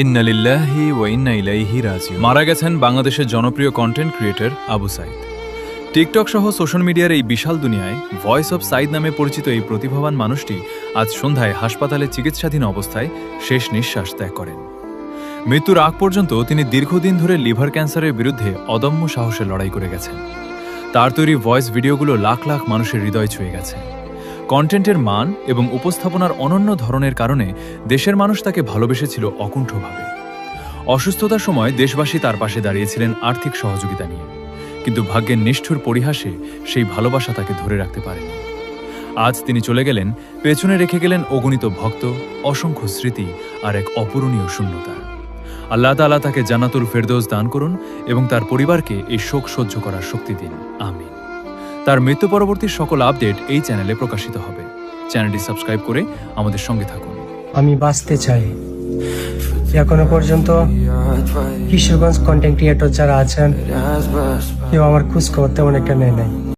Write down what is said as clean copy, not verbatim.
ইন্না লিল্লাহি ওয়া ইন্না ইলাইহি রাজিউন। মারা গেছেন বাংলাদেশের জনপ্রিয় content creator Abu Sayed. TikTok সহ সোশ্যাল মিডিয়ার এই বিশাল দুনিয়ায় ভয়েস অব সাইদ নামে পরিচিত এই প্রতিভাবান মানুষটি আজ সন্ধ্যায় হাসপাতালে চিকিৎসাধীন অবস্থায় শেষ নিঃশ্বাস ত্যাগ করেন। মৃত্যুর আগ পর্যন্ত তিনি দীর্ঘদিন ধরে লিভার ক্যান্সারের বিরুদ্ধে অদম্য সাহসে লড়াই করে গেছেন। তার তৈরি ভয়েস ভিডিওগুলো লাখ লাখ মানুষের হৃদয় ছুঁয়ে গেছে। কন্টেন্টের মান এবং উপস্থাপনার অনন্য ধরনের কারণে দেশের মানুষ তাকে ভালোবেসেছিল অকুণ্ঠভাবে। অসুস্থতার সময় দেশবাসী তার পাশে দাঁড়িয়েছিলেন আর্থিক সহযোগিতা নিয়ে, কিন্তু ভাগ্যের নিষ্ঠুর পরিহাসে সেই ভালোবাসা তাকে ধরে রাখতে পারেনি। আজ তিনি চলে গেলেন, পেছনে রেখে গেলেন অগণিত ভক্ত, অসংখ্য স্মৃতি আর এক অপূরণীয় শূন্যতা। আল্লাহ তাআলা তাকে জান্নাতুল ফেরদৌস দান করুন এবং তার পরিবারকে এই শোক সহ্য করার শক্তি দিন, আমিন। তার মৃত্যু পরবর্তী সকল আপডেট এই চ্যানেলে প্রকাশিত হবে। চ্যানেলটি সাবস্ক্রাইব করে আমাদের সঙ্গে থাকুন। আমি বাঁচতে চাই। এখনো পর্যন্ত কিশোরগঞ্জ কন্টেন্ট ক্রিয়েটর যারা আছেন, কেউ আমার খোঁজ খবর তেমন একটা নেয় নাই।